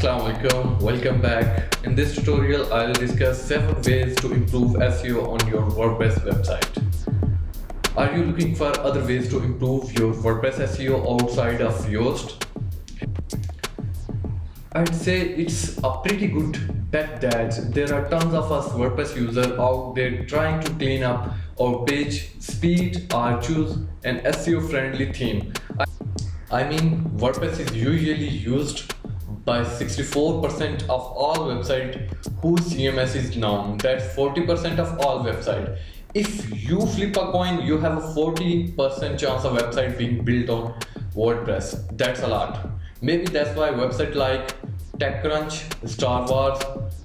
Assalamualaikum, welcome back. In this tutorial, I'll discuss 7 ways to improve SEO on your WordPress website. Are you looking for other ways to improve your WordPress SEO outside of Yoast? I'd say it's a pretty good bet that there are tons of us WordPress users out there trying to clean up our page speed or choose an SEO friendly theme. I mean, WordPress is usually used by 64% of all websites whose CMS is known. That's 40% of all websites. If you flip a coin, you have a 40% chance of website being built on WordPress. That's a lot. Maybe that's why websites like TechCrunch, Star Wars,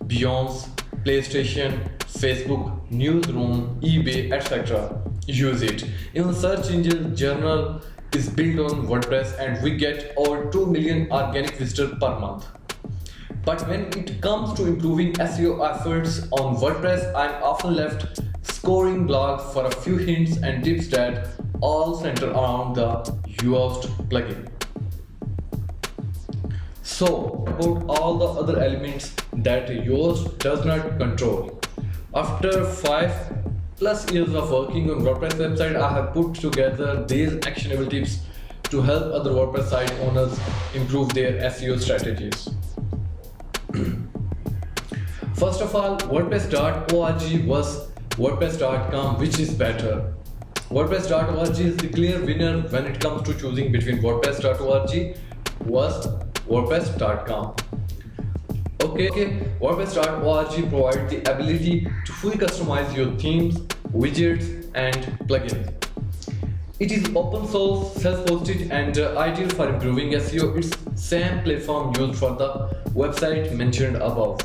Beyonce, PlayStation, Facebook, Newsroom, eBay, etc. use it. Even search engine Journal is built on WordPress and we get over 2 million organic visitors per month. But when it comes to improving SEO efforts on WordPress, I'm often left scoring blogs for a few hints and tips that all center around the Yoast plugin. So, about all the other elements that Yoast does not control. After 5+ years of working on WordPress website, I have put together these actionable tips to help other WordPress site owners improve their SEO strategies. First of all, WordPress.org was WordPress.com, which is better. WordPress.org is the clear winner when it comes to choosing between WordPress.org was WordPress.com. Okay, WordPress.org provides the ability to fully customize your themes, widgets, and plugins. It is open source, self-hosted, and ideal for improving SEO. It's same platform used for the website mentioned above.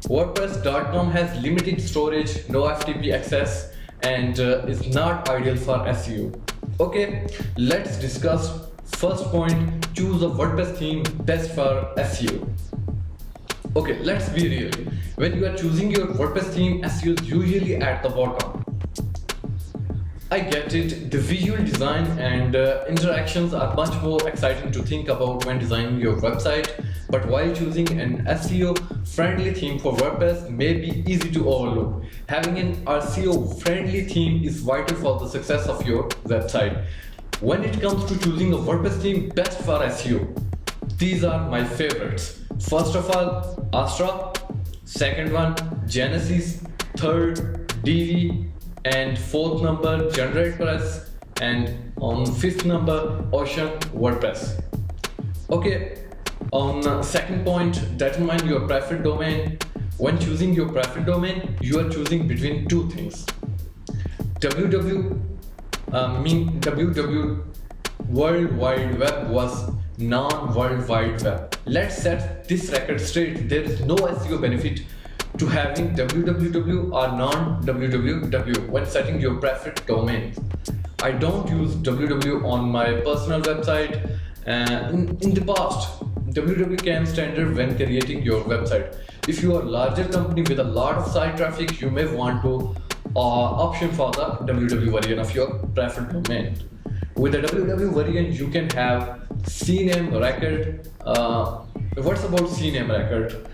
WordPress.com has limited storage, no FTP access, and is not ideal for SEO. Okay, let's discuss first point: choose a WordPress theme best for SEO. Okay, let's be real. When you are choosing your WordPress theme, SEO is usually at the bottom. I get it, the visual design and interactions are much more exciting to think about when designing your website, but while choosing an SEO friendly theme for WordPress may be easy to overlook. Having an SEO friendly theme is vital for the success of your website. When it comes to choosing a WordPress theme best for SEO, these are my favorites. First of all, Astra, second one, Genesis, third, Divi, and fourth number, GeneratePress, and on fifth number, Ocean WordPress. Okay, on second point, determine your preferred domain. When choosing your preferred domain, you are choosing between two things. www World Wide Web was non-World Wide Web. Let's set this record straight. There is no SEO benefit to having www or non-www when setting your preferred domain. I don't use www on my personal website. In the past, www came standard when creating your website. If you are a larger company with a lot of site traffic, you may want to option for the www version of your preferred domain. With the www variant, you can have CNAME record. What's about CNAME record?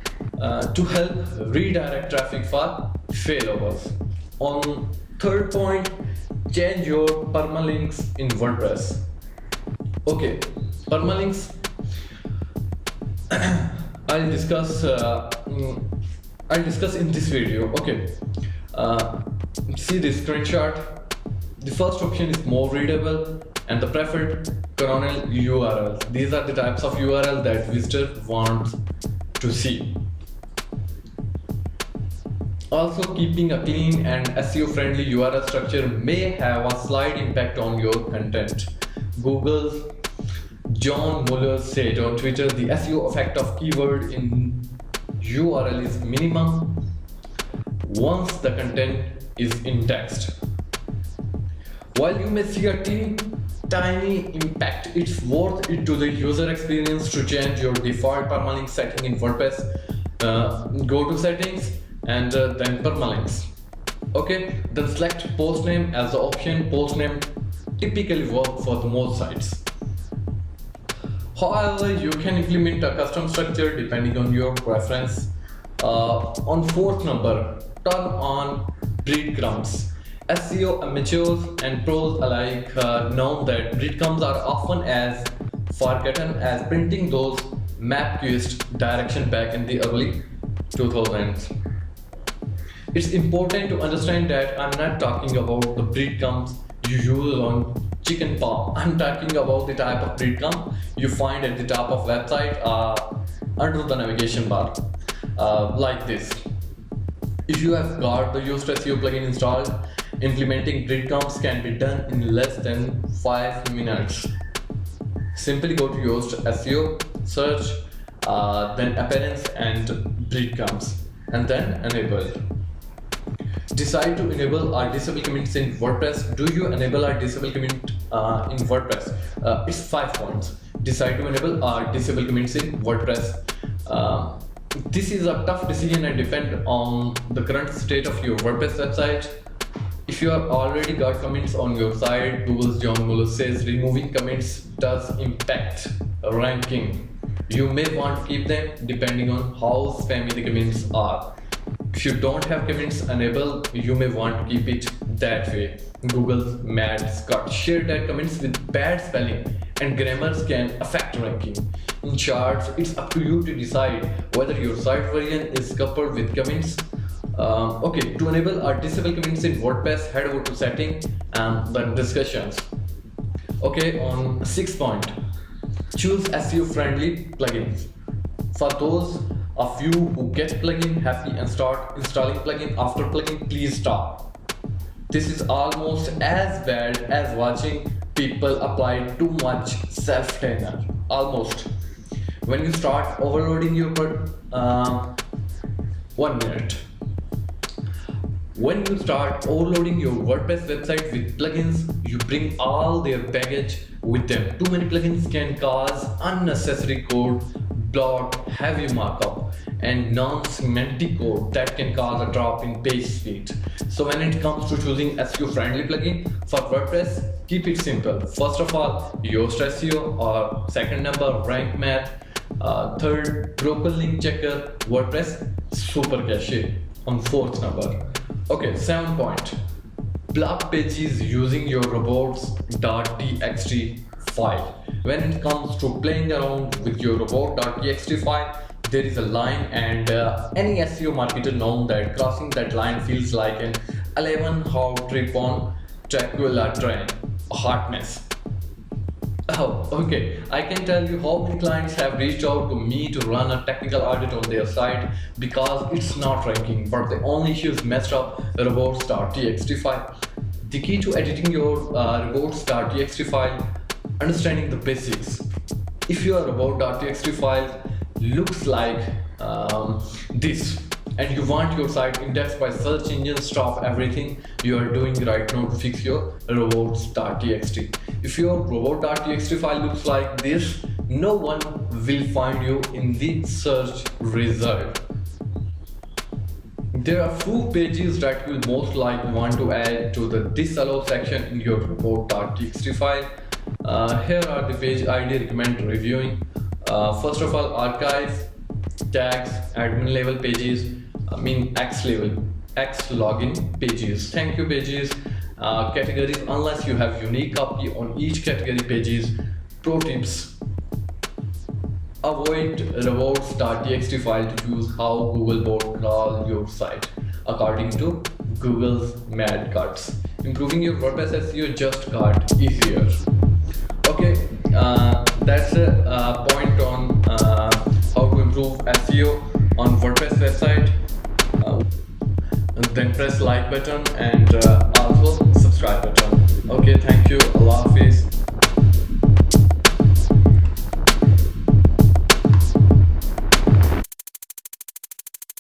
To help redirect traffic for failovers. On third point, change your permalinks in WordPress. Okay, permalinks. I'll discuss in this video. Okay, see this screenshot. The first option is more readable and the preferred canonical URL. These are the types of URL that visitor wants to see. Also, keeping a clean and SEO friendly URL structure may have a slight impact on your content. Google's John Mueller said on Twitter, the SEO effect of keyword in URL is minimum once the content is in text. While you may see a tiny impact, it's worth it to the user experience to change your default permalink setting in WordPress. Go to settings and then permalinks. Okay, then select post name as the option. Post name typically work for the most sites. However, you can implement a custom structure depending on your preference. On fourth number, turn on breadcrumbs. SEO amateurs and pros alike know that breadcrumbs are often as forgotten as printing those MapQuest direction back in the early 2000s. It's important to understand that I'm not talking about the breadcrumbs you use on chicken palm. I'm talking about the type of breadcrumb you find at the top of website under the navigation bar, like this. If you have got the Yoast SEO plugin installed, implementing breadcrumbs can be done in less than 5 minutes. Simply go to Yoast SEO, search, then appearance and breadcrumbs, and then enable. Decide to enable or disable comments in WordPress. Do you enable or disable comment in WordPress? It's 5 points. Decide to enable or disable comments in WordPress. This is a tough decision and depend on the current state of your WordPress website. If you have already got comments on your site, Google's John Mueller says removing comments does impact ranking. You may want to keep them depending on how spammy the comments are. If you don't have comments enabled, you may want to keep it that way. Google's Matt Scott shared that comments with bad spelling and grammars can affect ranking. In charts, it's up to you to decide whether your site version is coupled with comments. To enable or disable comments in WordPress, head over to setting and then discussions. On 6th point, choose SEO friendly plugins. For those of you who get plugin happy and start installing plugin after plugin, please stop. This is almost as bad as watching people apply too much self-tainer. Almost. When you start overloading your 1 minute. When you start overloading your WordPress website with plugins, you bring all their baggage with them. Too many plugins can cause unnecessary code, bloat, heavy markup, and non-semantic code that can cause a drop in page speed. So when it comes to choosing SEO friendly plugin for WordPress, keep it simple. First of all, Yoast SEO, or second number, Rank Math, third, local link checker, WordPress Super Cache on fourth number. 7 point. Block pages using your robots.txt file. When it comes to playing around with your robot.txt file, there is a line, and any SEO marketer knows that crossing that line feels like an 11-hour trip on Dracula train. A hot mess. I can tell you how many clients have reached out to me to run a technical audit on their site because it's not ranking, but the only issue is messed up robots.txt file. The key to editing your robots.txt file, understanding the basics. If your robot.txt file looks like this, and you want your site indexed by search engines, stop everything you are doing right now to fix your robots.txt. If your robot.txt file looks like this, no one will find you in the search result. There are few pages that you most likely want to add to the disallow section in your robot.txt file. Here are the page ID recommend reviewing. First of all, archive, tags, admin level pages, X login pages, thank you pages, categories unless you have unique copy on each category pages. Pro tips: avoid robots.txt file to choose how Google bot crawl your site according to Google's mad cuts. Improving your WordPress SEO just got easier. That's a point on how to improve SEO on WordPress website. Then press like button and also subscribe button. Thank you. Allah Hafiz.